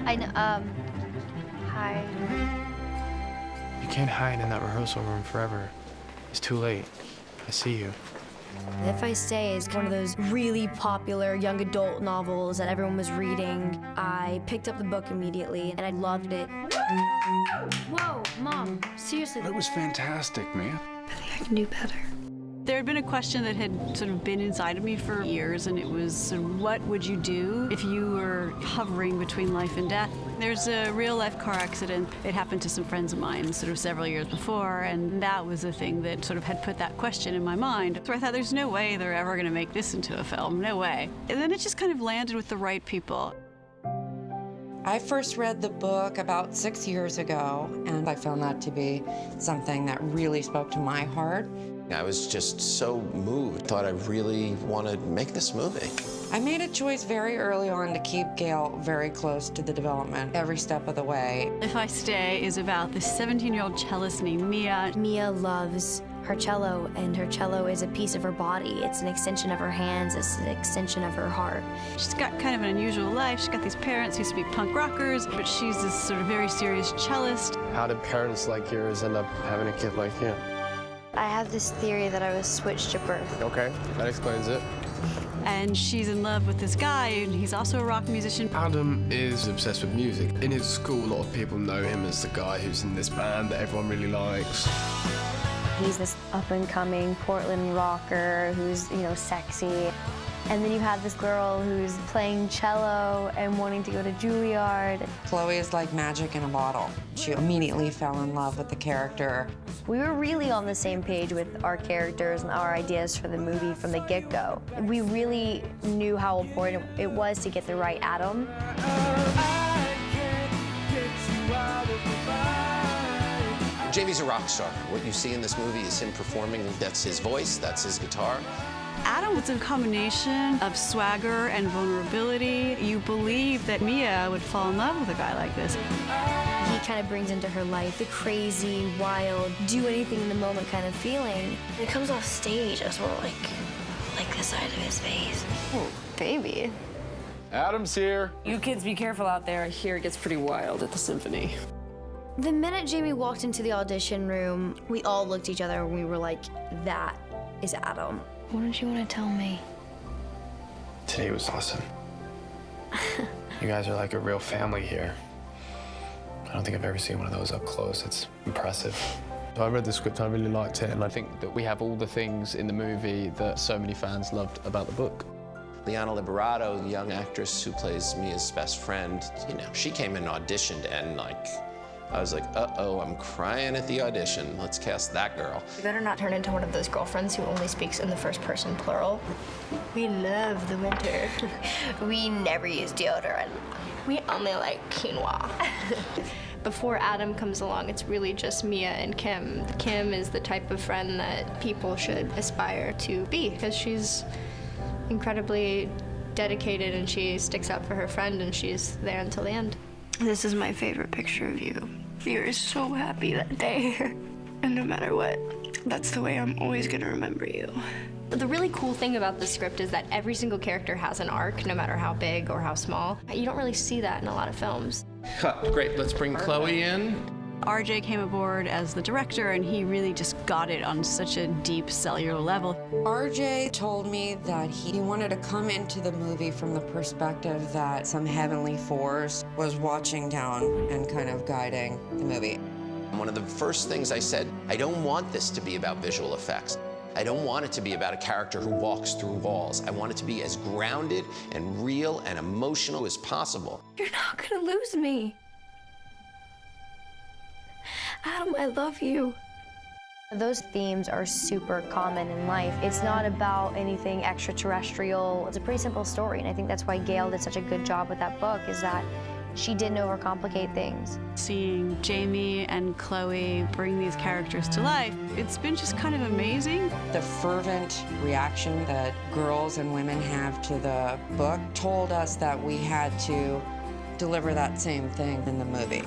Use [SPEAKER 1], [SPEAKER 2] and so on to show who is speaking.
[SPEAKER 1] I know, hi.
[SPEAKER 2] You can't hide in that rehearsal room forever. It's too late. I see you.
[SPEAKER 1] If I Stay is one of those really popular young adult novels that everyone was reading. I picked up the book immediately and I loved it. Whoa, Mom, seriously.
[SPEAKER 3] It was fantastic, man.
[SPEAKER 1] I think I can do better.
[SPEAKER 4] There had been a question that had sort of been inside of me for years, and it was, sort of, what would you do if you were hovering between life and death? There's a real-life car accident. It happened to some friends of mine sort of several years before, and that was the thing that sort of had put that question in my mind. So I thought, there's no way they're ever going to make this into a film, no way. And then it just kind of landed with the right people.
[SPEAKER 5] I first read the book about 6 years ago, and I found that to be something that really spoke to my heart.
[SPEAKER 6] I was just so moved. Thought I really want to make this movie.
[SPEAKER 5] I made a choice very early on to keep Gail very close to the development every step of the way.
[SPEAKER 4] If I Stay is about this 17-year-old cellist named Mia.
[SPEAKER 1] Mia loves her cello, and her cello is a piece of her body. It's an extension of her hands, it's an extension of her heart.
[SPEAKER 4] She's got kind of an unusual life. She's got these parents who used to be punk rockers, but she's this sort of very serious cellist.
[SPEAKER 2] How did parents like yours end up having a kid like you?
[SPEAKER 1] I have this theory that I was switched at birth.
[SPEAKER 2] Okay, that explains it.
[SPEAKER 4] And she's in love with this guy, and he's also a rock musician.
[SPEAKER 2] Adam is obsessed with music. In his school, a lot of people know him as the guy who's in this band that everyone really likes.
[SPEAKER 1] He's this up-and-coming Portland rocker who's, you know, sexy. And then you have this girl who's playing cello and wanting to go to Juilliard.
[SPEAKER 5] Chloe is like magic in a bottle. She immediately fell in love with the character.
[SPEAKER 1] We were really on the same page with our characters and our ideas for the movie from the get-go. We really knew how important it was to get the right Adam.
[SPEAKER 6] Jamie's a rock star. What you see in this movie is him performing. That's his voice, that's his guitar.
[SPEAKER 4] Adam was a combination of swagger and vulnerability. You believe that Mia would fall in love with a guy like this.
[SPEAKER 1] He kind of brings into her life the crazy, wild, do anything in the moment kind of feeling. When it comes off stage, I was more like the side of his face. Oh, baby.
[SPEAKER 3] Adam's here.
[SPEAKER 7] You kids be careful out there. I hear it gets pretty wild at the symphony.
[SPEAKER 1] The minute Jamie walked into the audition room, we all looked at each other and we were like, that is Adam. What did you want to tell me?
[SPEAKER 2] Today was awesome. You guys are like a real family here. I don't think I've ever seen one of those up close. It's impressive. I read the script, I really liked it, and I think that we have all the things in the movie that so many fans loved about the book.
[SPEAKER 6] Liana Liberato, the young actress who plays Mia's best friend, you know, she came in and auditioned, and like, I was like, uh-oh, I'm crying at the audition. Let's cast that girl.
[SPEAKER 8] You better not turn into one of those girlfriends who only speaks in the first person plural. We love the winter. We never use deodorant. We only like quinoa. Before Adam comes along, it's really just Mia and Kim. Kim is the type of friend that people should aspire to be, because she's incredibly dedicated and she sticks up for her friend and she's there until the end. This is my favorite picture of you. You were so happy that day. And no matter what, that's the way I'm always gonna remember you. The really cool thing about the script is that every single character has an arc, no matter how big or how small. You don't really see that in a lot of films.
[SPEAKER 6] Great, let's bring Chloe in.
[SPEAKER 4] R.J. came aboard as the director, and he really just got it on such a deep cellular level.
[SPEAKER 5] RJ told me that he wanted to come into the movie from the perspective that some heavenly force was watching down and kind of guiding the movie.
[SPEAKER 6] One of the first things I said, I don't want this to be about visual effects. I don't want it to be about a character who walks through walls. I want it to be as grounded and real and emotional as possible.
[SPEAKER 1] You're not gonna lose me. Adam, I love you. Those themes are super common in life. It's not about anything extraterrestrial. It's a pretty simple story, and I think that's why Gail did such a good job with that book, is that she didn't overcomplicate things.
[SPEAKER 4] Seeing Jamie and Chloe bring these characters to life, it's been just kind of amazing.
[SPEAKER 5] The fervent reaction that girls and women have to the book told us that we had to deliver that same thing in the movie.